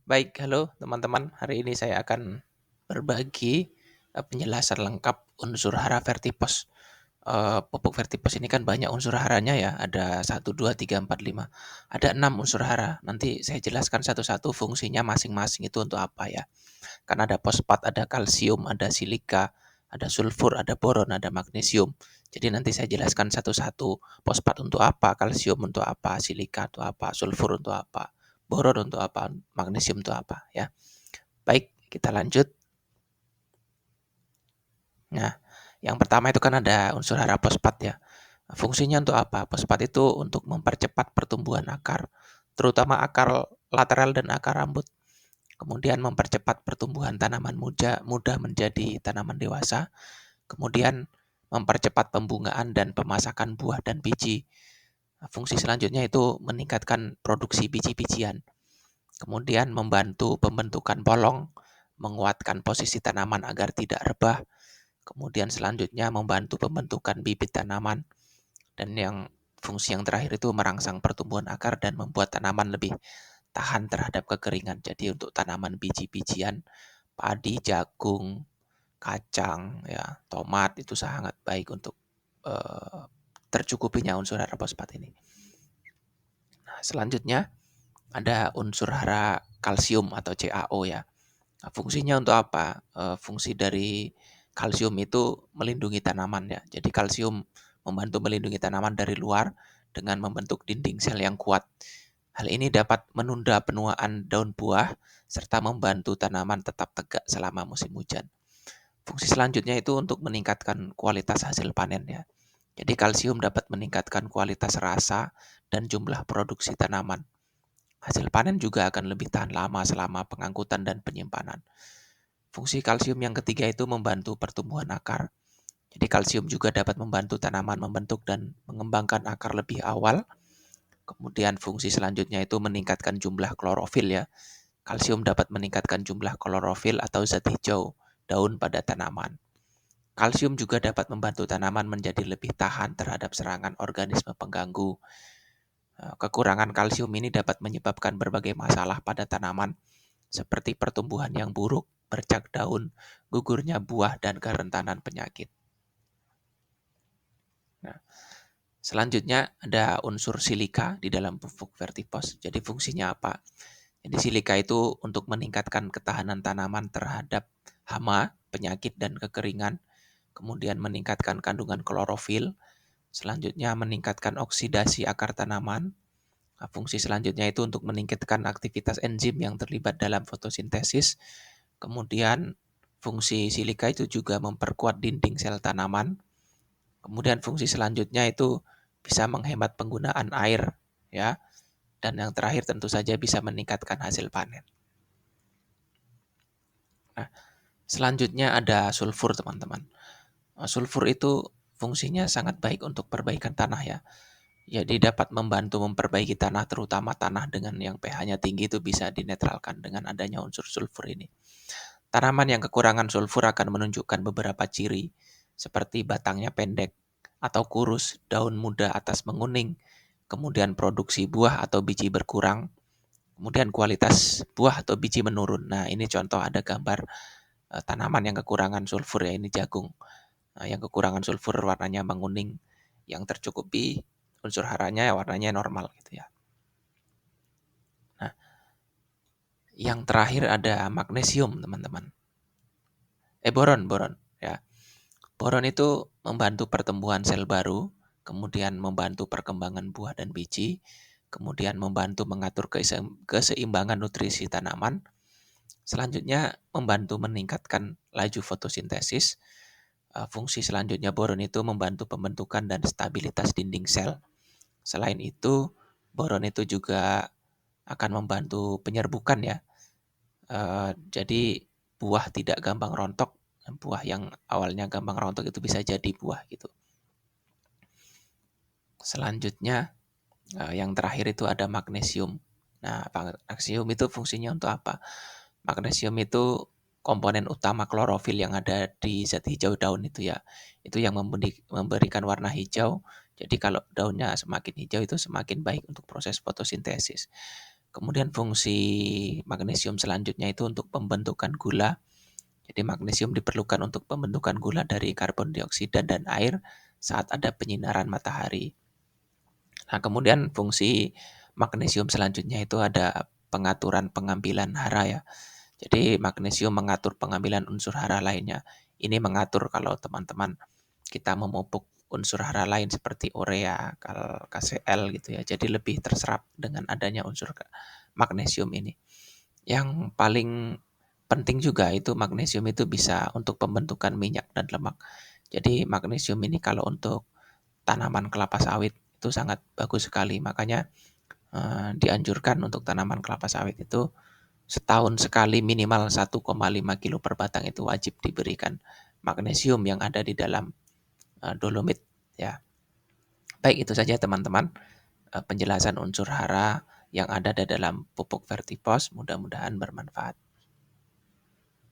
Baik, halo teman-teman. Hari ini saya akan berbagi penjelasan lengkap unsur hara vertipos. Pupuk vertipos ini kan banyak unsur haranya ya, ada 1, 2, 3, 4, 5. Ada 6 unsur hara. Nanti saya jelaskan satu-satu fungsinya masing-masing itu untuk apa ya. Kan ada fosfat, ada kalsium, ada silika, ada sulfur, ada boron, ada magnesium. Jadi nanti saya jelaskan satu-satu. Fosfat untuk apa, kalsium untuk apa, silika untuk apa, sulfur untuk apa, boron untuk apa, magnesium untuk apa ya. Baik, kita lanjut. Nah, yang pertama itu kan ada unsur hara fosfat ya. Fungsinya untuk apa? Fosfat itu untuk mempercepat pertumbuhan akar, terutama akar lateral dan akar rambut. Kemudian mempercepat pertumbuhan tanaman mudah menjadi tanaman dewasa. Kemudian mempercepat pembungaan dan pemasakan buah dan biji. Fungsi selanjutnya itu meningkatkan produksi biji-bijian. Kemudian membantu pembentukan polong, menguatkan posisi tanaman agar tidak rebah. Kemudian selanjutnya membantu pembentukan bibit tanaman. Dan fungsi yang terakhir itu merangsang pertumbuhan akar dan membuat tanaman lebih tahan terhadap kekeringan. Jadi untuk tanaman biji-bijian, padi, jagung, kacang, ya, tomat itu sangat baik untuk eh, tercukupinya unsur hara fosfat ini. Nah, selanjutnya ada unsur hara kalsium atau CaO ya. Nah, fungsinya untuk apa? Fungsi dari kalsium itu melindungi tanaman ya. Jadi kalsium membantu melindungi tanaman dari luar dengan membentuk dinding sel yang kuat. Hal ini dapat menunda penuaan daun buah serta membantu tanaman tetap tegak selama musim hujan. Fungsi selanjutnya itu untuk meningkatkan kualitas hasil panen ya. Jadi kalsium dapat meningkatkan kualitas rasa dan jumlah produksi tanaman. Hasil panen juga akan lebih tahan lama selama pengangkutan dan penyimpanan. Fungsi kalsium yang ketiga itu membantu pertumbuhan akar. Jadi kalsium juga dapat membantu tanaman membentuk dan mengembangkan akar lebih awal. Kemudian fungsi selanjutnya itu meningkatkan jumlah klorofil ya. Kalsium dapat meningkatkan jumlah klorofil atau zat hijau daun pada tanaman. Kalsium juga dapat membantu tanaman menjadi lebih tahan terhadap serangan organisme pengganggu. Kekurangan kalsium ini dapat menyebabkan berbagai masalah pada tanaman, seperti pertumbuhan yang buruk, bercak daun, gugurnya buah, dan kerentanan penyakit. Nah, selanjutnya ada unsur silika di dalam pupuk vertipos. Jadi fungsinya apa? Jadi silika itu untuk meningkatkan ketahanan tanaman terhadap hama, penyakit, dan kekeringan. Kemudian meningkatkan kandungan klorofil. Selanjutnya meningkatkan oksidasi akar tanaman. Nah, fungsi selanjutnya itu untuk meningkatkan aktivitas enzim yang terlibat dalam fotosintesis. Kemudian fungsi silika itu juga memperkuat dinding sel tanaman. Kemudian fungsi selanjutnya itu bisa menghemat penggunaan air ya. Dan yang terakhir tentu saja bisa meningkatkan hasil panen. Nah, selanjutnya ada sulfur teman-teman. Sulfur itu fungsinya sangat baik untuk perbaikan tanah ya. Jadi dapat membantu memperbaiki tanah, terutama tanah dengan yang pH-nya tinggi itu bisa dinetralkan dengan adanya unsur sulfur ini. Tanaman yang kekurangan sulfur akan menunjukkan beberapa ciri, seperti batangnya pendek atau kurus, daun muda atas menguning, kemudian produksi buah atau biji berkurang, kemudian kualitas buah atau biji menurun. Nah, ini contoh ada gambar tanaman yang kekurangan sulfur ya, ini jagung. Nah, yang kekurangan sulfur warnanya menguning, yang tercukupi unsur haranya ya warnanya normal gitu ya. Nah, yang terakhir ada magnesium, teman-teman. Boron ya. Boron itu membantu pertumbuhan sel baru, kemudian membantu perkembangan buah dan biji, kemudian membantu mengatur keseimbangan nutrisi tanaman. Selanjutnya membantu meningkatkan laju fotosintesis. Fungsi selanjutnya boron itu membantu pembentukan dan stabilitas dinding sel. Selain itu, boron itu juga akan membantu penyerbukan ya. Jadi buah tidak gampang rontok. Buah yang awalnya gampang rontok itu bisa jadi buah gitu. Selanjutnya yang terakhir itu ada magnesium. Nah, magnesium itu fungsinya untuk apa? Magnesium itu komponen utama klorofil yang ada di zat hijau daun itu ya. Itu yang memberikan warna hijau. Jadi kalau daunnya semakin hijau itu semakin baik untuk proses fotosintesis. Kemudian fungsi magnesium selanjutnya itu untuk pembentukan gula. Jadi magnesium diperlukan untuk pembentukan gula dari karbon dioksida dan air saat ada penyinaran matahari. Nah, kemudian fungsi magnesium selanjutnya itu ada pengaturan pengambilan hara ya. Jadi magnesium mengatur pengambilan unsur hara lainnya. Ini mengatur kalau teman-teman kita memupuk unsur hara lain seperti urea, KCl gitu ya. Jadi lebih terserap dengan adanya unsur magnesium ini. Yang paling penting juga itu magnesium itu bisa untuk pembentukan minyak dan lemak. Jadi magnesium ini kalau untuk tanaman kelapa sawit itu sangat bagus sekali. Makanya dianjurkan untuk tanaman kelapa sawit itu setahun sekali minimal 1,5 kilo per batang itu wajib diberikan magnesium yang ada di dalam dolomit ya. Baik, itu saja teman-teman penjelasan unsur hara yang ada di dalam pupuk Vertipos, mudah-mudahan bermanfaat.